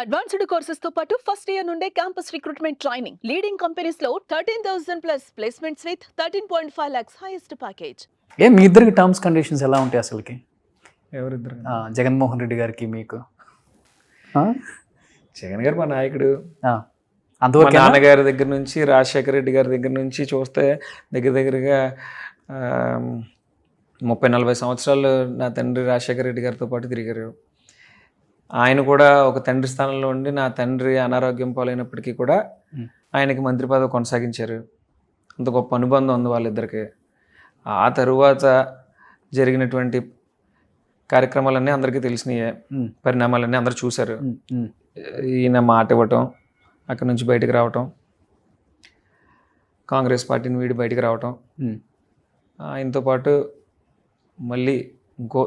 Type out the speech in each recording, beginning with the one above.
Advanced courses తో పాటు first year నుండే campus recruitment training leading companies లో 13,000+ placements with 13.5 lakhs highest package. మీ ఇద్దరికి టర్మ్స్ కండిషన్స్ ఎలా ఉంటాయి అసలుకి? ఎవరిద్దరు? జగన్మోహన్ రెడ్డి గారికి మీకు? జగన్ గారు మా నాయకుడు. మా అంతవరకు నాన్నగారి దగ్గర నుంచి రాజశేఖర రెడ్డి గారి దగ్గర నుంచి చూస్తే దగ్గరగా 30-40 సంవత్సరాలు నా తండ్రి రాజశేఖర రెడ్డి గారితో పాటు తిరిగారు. ఆయన కూడా ఒక తండ్రి స్థానంలో ఉండి నా తండ్రి అనారోగ్యం పాలైనప్పటికీ కూడా ఆయనకి మంత్రి పదవి కొనసాగించారు. అంత గొప్ప అనుబంధం ఉంది వాళ్ళిద్దరికి. ఆ తరువాత జరిగినటువంటి కార్యక్రమాలన్నీ అందరికీ తెలిసినాయే, పరిణామాలన్నీ అందరూ చూశారు. ఈయన మాట ఇవ్వటం, అక్కడి నుంచి బయటకు రావటం, కాంగ్రెస్ పార్టీని వీడి బయటకు రావటం, ఆయనతో పాటు మళ్ళీ ఇంకో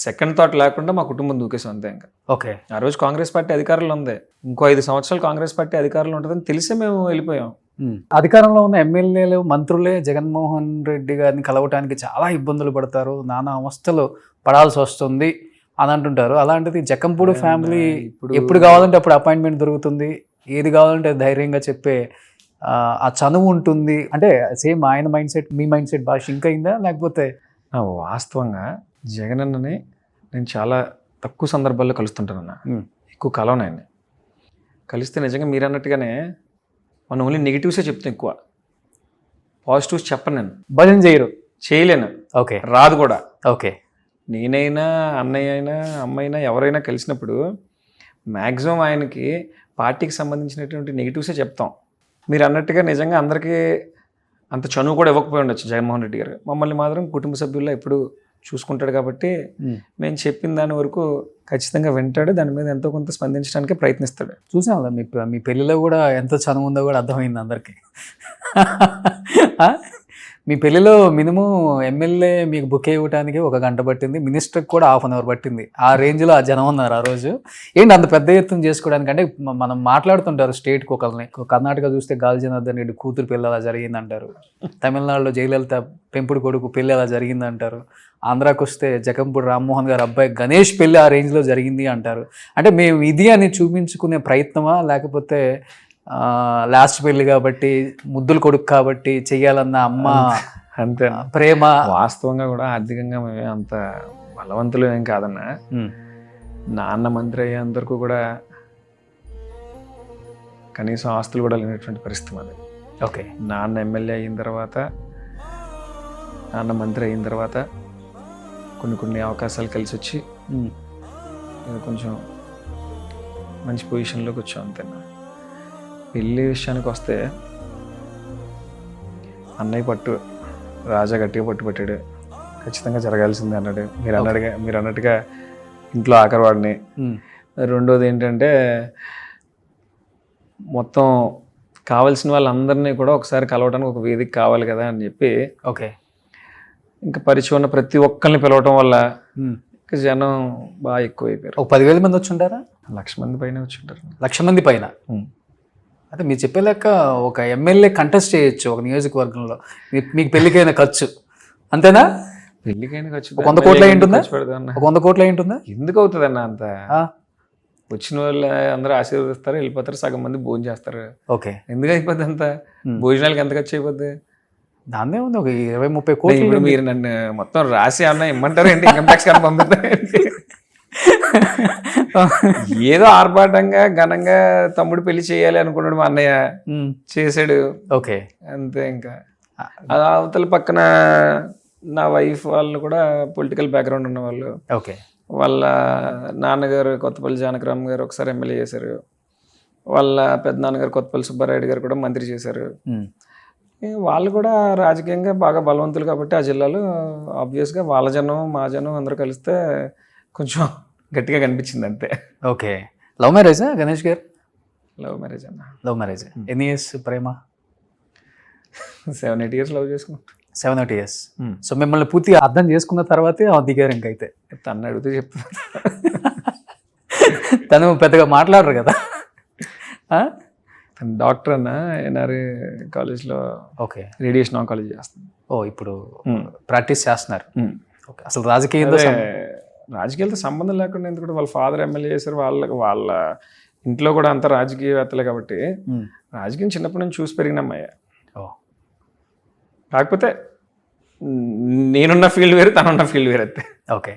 సెకండ్ థాట్ లేకుండా మా కుటుంబం దూకేసాం అంతే. ఇంకా ఓకే, ఆ రోజు కాంగ్రెస్ పార్టీ అధికారంలో ఉంది, ఇంకో 5 సంవత్సరాలు కాంగ్రెస్ పార్టీ అధికారంలో ఉంటుందని తెలిసే మేము వెళ్ళిపోయాం. అధికారంలో ఉన్న ఎమ్మెల్యేలు మంత్రులే జగన్మోహన్ రెడ్డి గారిని కలవటానికి చాలా ఇబ్బందులు పడతారు, నానా అవస్థలు పడాల్సి వస్తుంది అని అంటుంటారు. అలాంటిది జక్కంపూడి ఫ్యామిలీ ఎప్పుడు కావాలంటే అప్పుడు అపాయింట్మెంట్ దొరుకుతుంది, ఏది కావాలంటే ధైర్యంగా చెప్పే ఆ చనువు ఉంటుంది. అంటే సేమ్ ఆయన మైండ్ సెట్ మీ మైండ్ సెట్ భాష ఇంకా అయిందా? లేకపోతే వాస్తవంగా జగన్ అన్నని నేను చాలా తక్కువ సందర్భాల్లో కలుస్తుంటానన్న, ఎక్కువ కలవను ఆయన్ని. కలిస్తే నిజంగా మీరు అన్నట్టుగానే మనం ఓన్లీ నెగిటివ్సే చెప్తాం, ఎక్కువ పాజిటివ్స్ చెప్పను. నేను భజన చేయలేను. ఓకే, రాదు కూడా. ఓకే, నేనైనా అన్నయ్య అయినా అమ్మైనా ఎవరైనా కలిసినప్పుడు మ్యాక్సిమం ఆయనకి పార్టీకి సంబంధించినటువంటి నెగిటివ్సే చెప్తాం. మీరు అన్నట్టుగా నిజంగా అందరికీ అంత చనువు కూడా ఇవ్వకపోయి ఉండొచ్చు జగన్మోహన్ రెడ్డి గారు. మమ్మల్ని మాత్రం కుటుంబ సభ్యుల్లో ఎప్పుడు చూసుకుంటాడు కాబట్టి మేము చెప్పిన దాని వరకు ఖచ్చితంగా వింటాడు, దాని మీద ఎంతో కొంత స్పందించడానికి ప్రయత్నిస్తాడు. చూసాం మీ పెళ్ళిలో కూడా ఎంత చనువు ఉందో కూడా అర్థమైంది అందరికీ. మీ పెళ్ళిలో మినిమం ఎమ్మెల్యే మీకు బుకే ఇవ్వడానికి 1 గంట పట్టింది, మినిస్టర్కి కూడా 1/2 అవర్ పట్టింది. ఆ రేంజ్లో ఆ జనం ఉన్నారు ఆ రోజు. ఏంటి అంత పెద్ద ఎత్తున చేసుకోవడానికి? అంటే మనం మాట్లాడుతుంటారు స్టేట్కి ఒకరిని. కర్ణాటక చూస్తే గాలి జనార్దన్ రెడ్డి కూతురు పెళ్ళి అలా జరిగిందంటారు, తమిళనాడులో జయలలిత పెంపుడు కొడుకు పెళ్ళి అలా జరిగిందంటారు, ఆంధ్రాకి వస్తే జగంపూడి రామ్మోహన్ గారు అబ్బాయి గణేష్ పెళ్ళి ఆ రేంజ్లో జరిగింది అంటారు. అంటే మేము ఇది అని చూపించుకునే ప్రయత్నమా, లేకపోతే లాస్ట్ పెళ్ళి కాబట్టి ముద్దులు కొడుకు కాబట్టి చెయ్యాలన్న అమ్మ అంతే ప్రేమ? వాస్తవంగా కూడా ఆర్థికంగా మేమే అంత బలవంతులు ఏం కాదన్నా. నాన్న మంత్రి అయ్యేంత వరకు కూడా కనీసం ఆస్తులు కూడా లేనటువంటి పరిస్థితి మాది. ఓకే, నాన్న ఎమ్మెల్యే అయిన తర్వాత, నాన్న మంత్రి అయిన తర్వాత కొన్ని అవకాశాలు కలిసి వచ్చి కొంచెం మంచి పొజిషన్లోకి వచ్చాం అంతేనా. పెళ్ళి విషయానికి వస్తే అన్నయ్య పట్టు రాజా గట్టిగా పట్టాడు, ఖచ్చితంగా జరగాల్సిందే అన్నాడు. మీరు అన్నట్టుగా ఇంట్లో ఆఖరివాడిని. రెండోది ఏంటంటే మొత్తం కావాల్సిన వాళ్ళందరినీ కూడా ఒకసారి కలవడానికి ఒక వేదిక కావాలి కదా అని చెప్పి, ఓకే, ఇంకా పరిచయం ఉన్న ప్రతి ఒక్కరిని పిలవటం వల్ల ఇంకా జనం బాగా ఎక్కువైపోయారు. 10,000 మంది వచ్చి ఉంటారా? 1,00,000 మంది పైన వచ్చి ఉంటారు. 1,00,000 మంది పైన. అయితే మీరు చెప్పే లెక్క ఒక ఎమ్మెల్యే కంటెస్ట్ చేయొచ్చు ఒక నియోజకవర్గంలో, మీకు పెళ్ళికైన ఖర్చు అంతేనా? పెళ్ళికైనా ఖర్చు 100 కోట్ల ఉంటుందా? 100 కోట్ల ఉంటుందా? ఎందుకు అవుతుంది అన్న అంత? వచ్చిన వాళ్ళు అందరూ ఆశీర్వదిస్తారు, వెళ్ళిపోతారు, సగం మంది భోజనం చేస్తారు. ఓకే, ఎందుకు అయిపోద్ది అంత? భోజనాలకి ఎంత ఖర్చు అయిపోద్ది? దాన్నే ఉంది ఒక 20-30 కోట్లు. ఇప్పుడు మీరు నన్ను మొత్తం రాసి అన్న ఇమ్మంటారు ఏంటి? ఇన్కమ్ ట్యాక్స్ కానీ పంపిస్తారండి. ఏదో ఆర్భాటంగా ఘనంగా తమ్ముడు పెళ్లి చేయాలి అనుకున్నాడు మా అన్నయ్య, చేశాడు. ఓకే, అంతే. ఇంకా అవతల పక్కన నా వైఫ్ వాళ్ళు కూడా పొలిటికల్ బ్యాక్గ్రౌండ్ ఉన్న వాళ్ళు. ఓకే, వాళ్ళ నాన్నగారు కొత్తపల్లి జానకరామ్ గారు ఒకసారి ఎమ్మెల్యే చేశారు, వాళ్ళ పెద్ద నాన్నగారు కొత్తపల్లి సుబ్బారాయుడు గారు కూడా మంత్రి చేశారు. వాళ్ళు కూడా రాజకీయంగా బాగా బలవంతులు కాబట్టి ఆ జిల్లాలో ఆబ్వియస్గా వాళ్ళ జనం మా జనం అందరూ కలిస్తే కొంచెం గట్టిగా కనిపించింది అంతే. ఓకే, లవ్ మ్యారేజా గణేష్ గారు? లవ్ మ్యారేజ్ అన్న. Love marriage. ఎన్ని ఇయర్స్ ప్రేమ? 7-8 years లవ్ చేసుకున్నాం. 7-8 years. సో మిమ్మల్ని పూర్తిగా అర్థం చేసుకున్న తర్వాతే దిగారు ఇంకైతే? తను అడిగితే చెప్తా. తను పెద్దగా మాట్లాడరు కదా. తను డాక్టర్ అన్న, ఎన్ఆర్ఏ కాలేజ్లో. ఓకే, రేడియేషన్ ఆంకాలజీ చేస్తుంది. ఇప్పుడు ప్రాక్టీస్ చేస్తున్నారు. ఓకే, అసలు రాజకీయాలతో సంబంధం లేకుండా ఎందుకంటే వాళ్ళ ఫాదర్ ఎమ్మెల్యే చేశారు, వాళ్ళ ఇంట్లో కూడా అంతా రాజకీయవేత్తలే కాబట్టి ఉమ్. రాజకీయం చిన్నప్పటి నుంచి చూసి పెరిగిన అమ్మాయి. ఓ. కాకపోతే నేనున్న ఫీల్డ్ వేరు, తనున్న ఫీల్డ్ వేరు అంతే. ఓకే.